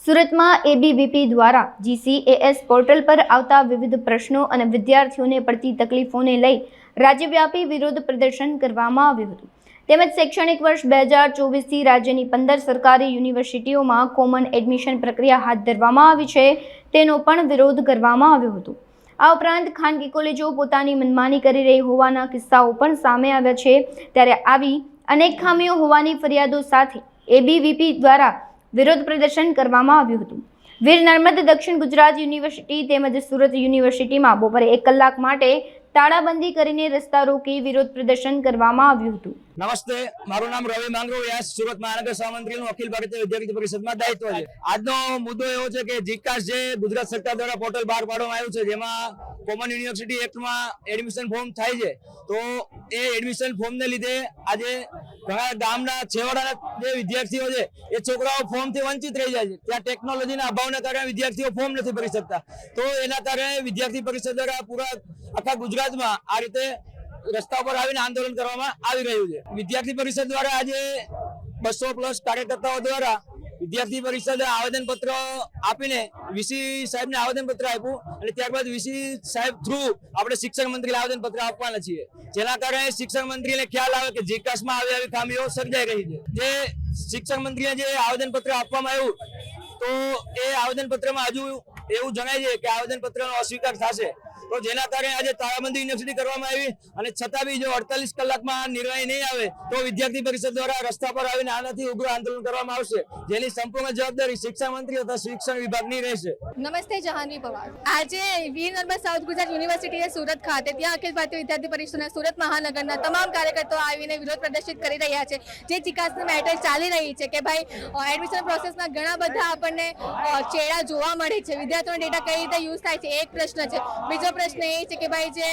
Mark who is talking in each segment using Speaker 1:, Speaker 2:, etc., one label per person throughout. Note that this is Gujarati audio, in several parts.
Speaker 1: સુરતમાં એબીવીપી દ્વારા જીસીએએસ પોર્ટલ પર આવતા વિવિધ પ્રશ્નો અને વિદ્યાર્થીઓને પડતી તકલીફોને લઈ રાજ્યવ્યાપી વિરોધ પ્રદર્શન કરવામાં આવ્યું હતું. તેમજ શૈક્ષણિક વર્ષ 2024થી રાજ્યની 15 સરકારી યુનિવર્સિટીઓમાં કોમન એડમિશન પ્રક્રિયા હાથ ધરવામાં આવી છે તેનો પણ વિરોધ કરવામાં આવ્યો હતો. આ ઉપરાંત ખાનગી કોલેજો પોતાની મનમાની કરી રહી હોવાના કિસ્સાઓ પણ સામે આવ્યા છે. ત્યારે આવી અનેક ખામીઓ હોવાની ફરિયાદો સાથે એબીવીપી દ્વારા વિરોધ પ્રદર્શન કરવામાં આવ્યું હતું. વીર નર્મદ દક્ષિણ ગુજરાત યુનિવર્સિટી તેમજ સુરત યુનિવર્સિટીમાં બપોરે 1 કલાક માટે તાળાબંધી કરીને રસ્તા રોકી વિરોધ પ્રદર્શન કરવામાં આવ્યું હતું.
Speaker 2: નમસ્તે, મારું નામ રવિ માંગરોળિયા, સુરત મહાનગર સહમંત્રીનું અખિલ ભારતીય વિદ્યાર્થી પરિષદમાં દાયિત્વ છે. આજનો મુદ્દો એવો છે કે જીકાસ જે ગુજરાત સરકાર દ્વારા પોર્ટલ બહાર પાડવામાં આવ્યું છે, જેમાં કોમન યુનિવર્સિટી એક્ટમાં એડમિશન ફોર્મ થાય છે, તો એ એડમિશન ફોર્મને લીધે આજે ઘણા ગામના છેવાડાના જે વિદ્યાર્થીઓ છે એ છોકરાઓ ફોર્મથી વંચિત રહી જાય છે. ત્યાં ટેકનોલોજીના અભાવના કારણે વિદ્યાર્થીઓ ફોર્મ નથી ભરી શકતા. તો એના કારણે વિદ્યાર્થી પરિષદ દ્વારા પૂરા આખા ગુજરાતમાં આ રીતે રસ્તા પર આવીને આંદોલન કરવામાં આવી રહ્યું છે. વિદ્યાર્થી પરિષદ દ્વારા આજે 200+ કાર્યકર્તાઓ દ્વારા વિદ્યાર્થી પરિષદ આવેદનપત્ર આપીને વીસી સાહેબને આવેદનપત્ર આપ્યું અને ત્યારબાદ વીસી સાહેબ થ્રુ આપણે શિક્ષણ મંત્રીને આવેદનપત્ર આપવાના છીએ, જેના કારણે શિક્ષણ મંત્રીને ખ્યાલ આવે કે જીકાસમાં આવી ખામીઓ સર્જાઈ રહી છે. જે શિક્ષણ મંત્રીને જે આવેદનપત્ર આપવામાં આવ્યું, તો એ આવેદનપત્રમાં હજુ એવું જણાય છે કે આવેદનપત્રનો અસ્વીકાર થશે, તો જેના કારણે આજે તાળાબંધી યુનિવર્સિટી કરવામાં આવી. અને છતાં બી જો 48 કલાકમાં નિર્ણય નહીં આવે તો વિદ્યાર્થી પરિષદ દ્વારા રસ્તા પર આવીને આનાથી ઉગ્ર આંદોલન કરવામાં આવશે, જેની સંપૂર્ણ જવાબદારી શિક્ષણ મંત્રી તથા શિક્ષણ વિભાગની રહેશે.
Speaker 3: નમસ્તે, જહાનવી પવાર. આજે વીર નર્મદ સાઉથ ગુજરાત યુનિવર્સિટીએ સુરત ખાતે ત્યાં અખિલ ભારતીય વિદ્યાર્થી પરિષદના સુરત મહાનગરના તમામ કાર્યકર્તાઓ આવીને વિરોધ પ્રદર્શિત કરી રહ્યા છે. જે જીકાસની મેટર ચાલી રહી છે કે ભાઈ એડમિશન પ્રોસેસમાં ઘણા બધા આપણને ચેડા જોવા મળે છે, વિદ્યાર્થીઓનો ડેટા કઈ રીતે યુઝ થાય છે, એક પ્રશ્ન છે. બીજો પ્રશ્ન એ છે કે ભાઈ જે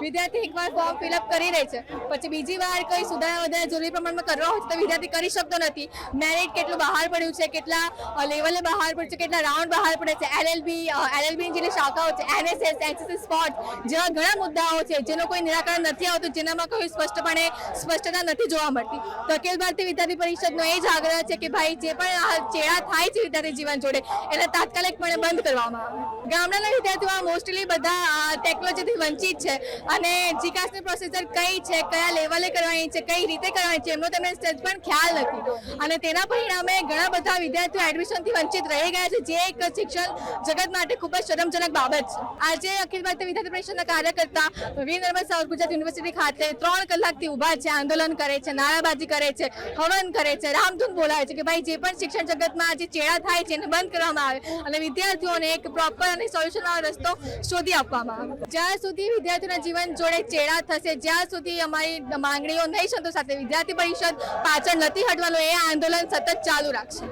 Speaker 3: વિદ્યાર્થી એકવાર ફોર્મ ફિલઅપ કરી રહે છે, પછી બીજી વાર કોઈ સુધારા વધારા જરૂરી પ્રમાણમાં કરવા હોય તો વિદ્યાર્થી કરી શકતો નથી. મેરિટ કેટલું બહાર પડ્યું છે, કેટલા લેવલે બહાર પડ્યું છે, કેટલા રાઉન્ડ બહાર પડે છે, એલએલબી જેટલી શાખાઓ છે, એનએસએસ, એનસીસી, સ્પોર્ટ્સ જેવા ઘણા મુદ્દાઓ છે જેનો કોઈ નિરાકરણ નથી આવતું, જેનામાં કોઈ સ્પષ્ટતા નથી જોવા મળતી. તો અખિલ ભારતીય વિદ્યાર્થી પરિષદનો એ જ આગ્રહ છે કે ભાઈ જે પણ ચેડા થાય છે વિદ્યાર્થી જીવન જોડે એને તાત્કાલિકપણે બંધ કરવામાં આવે. ગામડાના વિદ્યાર્થીઓ મોસ્ટલી બધા ટેકનોલોજીથી વંચિત છે અને જીકાસની પ્રોસેસર કઈ છે, કયા લેવલે કરવાની છે, કઈ રીતે કરવાની છે, એમનો તેમને સહેજ પણ ખ્યાલ નથી. અને તેના પરિણામે ઘણા બધા વિદ્યાર્થીઓ એડમિશનથી વંચિત રહી ગયા છે, જે એક શિક્ષણ જગત માટે ખૂબ જ શરમજનક બાબત છે. આજે અખિલ ભારતીય વિદ્યાર્થી પરિષદના કાર્યકર્તા વીર નર્મદ સાઉથ ગુજરાત યુનિવર્સિટી ખાતે 3 કલાકથી ઊભા છે, આંદોલન કરે છે, નારાબાજી કરે છે, હવન કરે છે, રામધૂન બોલાવે છે કે ભાઈ જે પણ શિક્ષણ જગતમાં જે ચેડા થાય છે એને બંધ કરવામાં આવે અને વિદ્યાર્થીઓને એક પ્રોપર અને સોલ્યુશનનો રસ્તો શોધી આપવામાં આવે. જ્યાં સુધી વિદ્યાર્થીઓના જીવન જોડે ચેડા થશે, જ્યાં સુધી અમારી માંગણીઓ નહીં સંતોષાશે, વિદ્યાર્થી પરિષદ પાછળ નથી હટવાનું, એ આંદોલન સતત ચાલુ રાખશે.